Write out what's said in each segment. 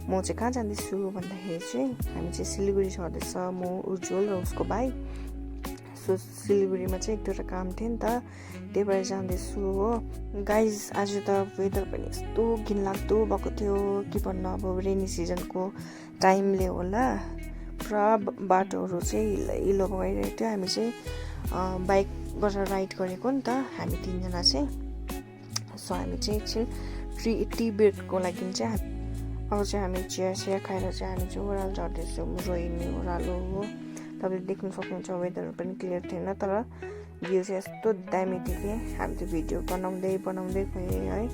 म चाहिँ कहाँ जाँदैछु भन्दाखेरि चाहिँ हामी चाहिँ सिलगढी छँदैछ, म उज्जवल र उसको भाइ। सो सिलगढीमा चाहिँ एक दुईवटा काम थियो नि त, त्यही भएर जाँदैछु हो गाइज। आज त वेदर पनि यस्तो घिनलाग्दो भएको थियो के भन्नु, अब रेनी सिजनको टाइमले होला, पुरा बाटोहरू चाहिँ हिलो भइरहेको थियो। हामी चाहिँ बाइक गरेर राइड गरेको नि त, हामी 3 जना चाहिँ। सो हामी चाहिँ एकछिन टी ब्रेकको लागि चाहिँ अब चाहिँ हामी चिया खाएर चाहिँ हामी चाहिँ ओह्रालो झर्दैछौँ, रोहिनी ओह्रालो हो। तपाईँले देख्न सक्नुहुन्छ वेदर पनि क्लियर थिएन, तर भ्यू चाहिँ यस्तो दामी थियो कि हामी त्यो भिडियो बनाउँदै गएँ है।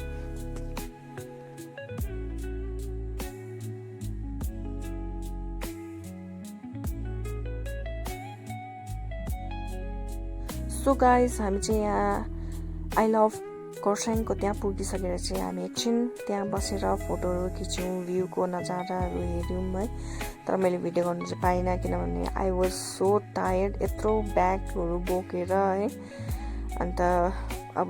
सो गाइस, हामी चाहिँ यहाँ आई लभ खरसाङको त्यहाँ पुगिसकेर चाहिँ हामी एकछिन त्यहाँ बसेर फोटोहरू खिच्यौँ, भ्यूको नजाराहरू हेऱ्यौँ है। तर मैले भिडियो गर्नु चाहिँ पाइनँ किनभने आई वाज सो टायर्ड, यत्रो ब्यागहरू बोकेर है। अन्त अब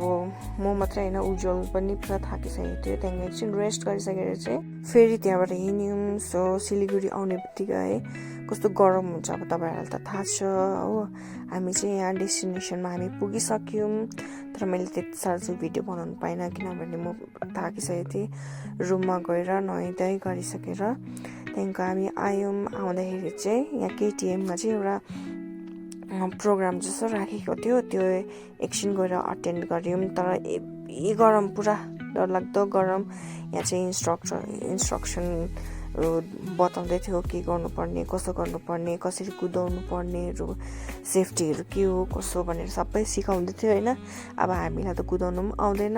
म मात्रै होइन, उज्जवल पनि पुरा थाकिसकेको थियो। त्यहाँदेखि एकछिन रेस्ट गरिसकेर चाहिँ फेरि त्यहाँबाट हिँड्यौँ। सो सिलगढी आउने बित्तिकै है कस्तो गरम हुन्छ अब तपाईँहरूलाई त थाहा छ हो। हामी चाहिँ यहाँ डेस्टिनेसनमा हामी पुगिसक्यौँ, तर मैले त्यति साह्रो चाहिँ भिडियो बनाउनु पाइनँ किनभने म थाकिसकेको थिएँ। रुममा गएर नुहाइधुवाइ गरिसकेर त्यहाँदेखिको हामी आयौँ। आउँदाखेरि चाहिँ यहाँ केटिएममा चाहिँ एउटा प्रोग्राम जस्तो राखेको थियो, त्यो एकछिन गएर अटेन्ड गऱ्यौँ। तर यही गरम, पुरा डरलाग्दो गरम। यहाँ चाहिँ इन्स्ट्रक्सनहरू बताउँदै थियो के गर्नुपर्ने, कसो गर्नुपर्ने, कसरी कुदाउनु पर्नेहरू, सेफ्टीहरू के हो कसो भनेर सबै सिकाउँदै थियो होइन। अब हामीलाई त कुदाउनु पनि आउँदैन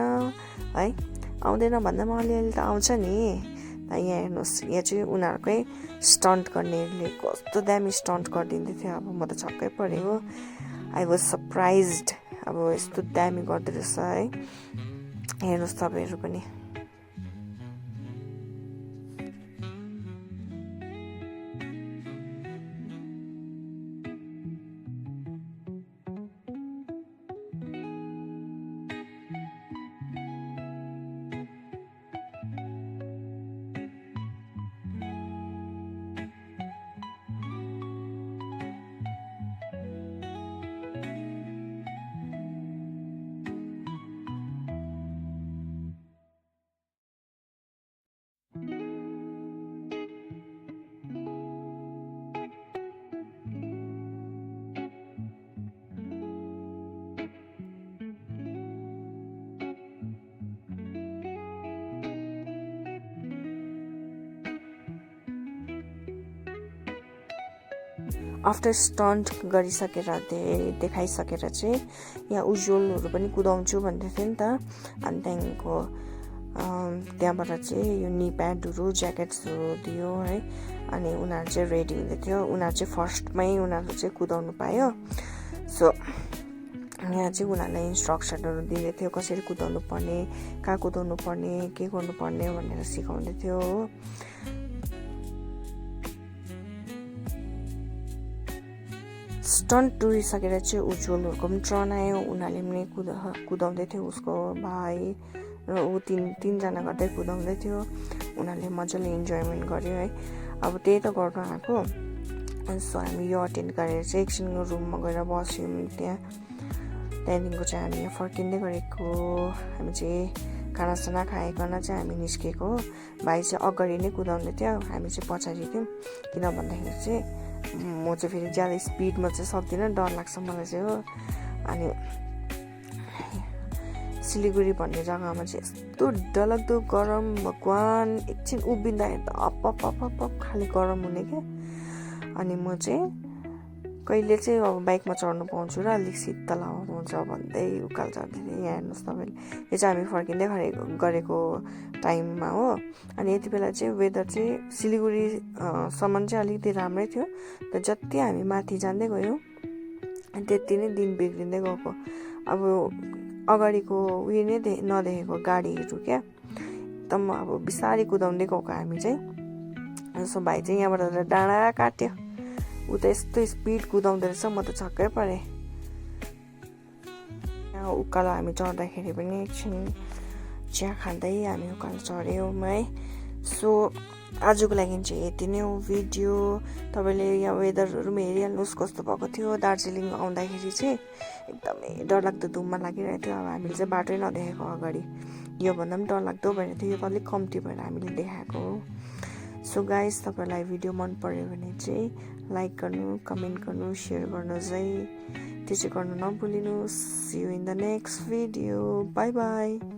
है, आउँदैन भन्दा पनि अलिअलि त आउँछ नि। यहाँ हेर्नुहोस्, यहाँ चाहिँ उनीहरूकै स्टन्ट गर्नेहरूले कस्तो दामी स्टन्ट गरिदिँदै थियो। अब म त छक्कै परेँ हो, आई वाज सरप्राइज्ड। अब यस्तो दामी गर्दो रहेछ है, हेर्नुहोस् तपाईँहरू पनि। आफ्टर स्टन्ट गरिसकेर देखाइसकेर चाहिँ यहाँ उज्जवलहरू पनि कुदाउँछु भन्दै थियो नि त। अनि त्यहाँदेखिको त्यहाँबाट चाहिँ यो नी प्याडहरू ज्याकेट्सहरू दियो है। अनि उनीहरू चाहिँ रेडी हुँदै थियो, उनीहरू चाहिँ फर्स्टमै उनीहरू चाहिँ कुदाउनु पायो। सो यहाँ चाहिँ उनीहरूलाई इन्स्ट्रक्सनहरू दिँदै थियो, कसरी कुदाउनु पर्ने, कहाँ कुदाउनु पर्ने, के गर्नुपर्ने भनेर सिकाउँदै थियो हो। स्टन्ट टुरिसकेर चाहिँ उज्जवलहरूको पनि टर्न आयो, उनीहरूले पनि कुदाउँदै थियो, उसको भाइ र ऊ तिनजना गर्दै कुदाउँदै थियो। उनीहरूले मजाले इन्जोयमेन्ट गर्यो है। अब त्यही त गर्नु आएको। सो हामी यो अटेन्ड गरेर चाहिँ एकछिन रुममा गएर बस्यौँ त्यहाँ। त्यहाँदेखिको चाहिँ हामी फर्किँदै गरेको, हामी चाहिँ खानासाना खाइकन चाहिँ हामी निस्केको। भाइ चाहिँ अगाडि नै कुदाउँदै थियो, हामी चाहिँ पछाडि थियौँ। किन भन्दाखेरि चाहिँ म चाहिँ फेरि ज्यादा स्पिडमा चाहिँ सक्दिनँ, डर लाग्छ मलाई चाहिँ हो। अनि सिलगढी भन्ने जग्गामा चाहिँ यस्तो डरलाग्दो गरम, भगवान् एकछिन उभिँदाखेरि त अप खालि गरम हुने क्या। अनि म चाहिँ कहिले चाहिँ अब बाइकमा चढ्नु पाउँछु र अलिक शीतल हावा पाउँछ भन्दै उकालो चढ्दै थिएँ। यहाँ हेर्नुहोस् तपाईँले, यो चाहिँ हामी फर्किँदै गरेको टाइममा हो। अनि यति बेला चाहिँ वेदर चाहिँ सिलगढीसम्म चाहिँ अलिकति राम्रै थियो, तर जति हामी माथि जाँदै गयौँ त्यति नै दिन बिग्रिँदै गएको। अब अगाडिको उयो नै नदेखेको गाडीहरू क्या, एकदम अब बिस्तारै कुदाउँदै गएको हामी चाहिँ। सो भाइ चाहिँ यहाँबाट डाँडा काट्यो, ऊ त यस्तो स्पिड कुदाउँदो रहेछ, म त छक्कै परेँ। उकालो हामी चढ्दाखेरि पनि एकछिन चिया खाँदै हामी उकालो चढ्यौँ है। सो आजको लागि चाहिँ यति नै हो भिडियो। तपाईँले यहाँ वेदरहरू पनि हेरिहाल्नुहोस् कस्तो भएको थियो। दार्जिलिङ आउँदाखेरि चाहिँ एकदमै डरलाग्दो धुम्म लागिरहेको थियो। अब हामीले चाहिँ बाटै नदेखेको अगाडि, योभन्दा पनि डरलाग्दो भएर थियो। यो त अलिक कम्ती भएर हामीले देखाएको हो। सो गाइस, तपाईँलाई भिडियो मन पर्यो भने चाहिँ लाइक गर्नु, कमेन्ट गर्नु, सेयर गर्नु चाहिँ त्यो चाहिँ गर्नु नभुलिनुहोस्। See you in the next video. Bye by.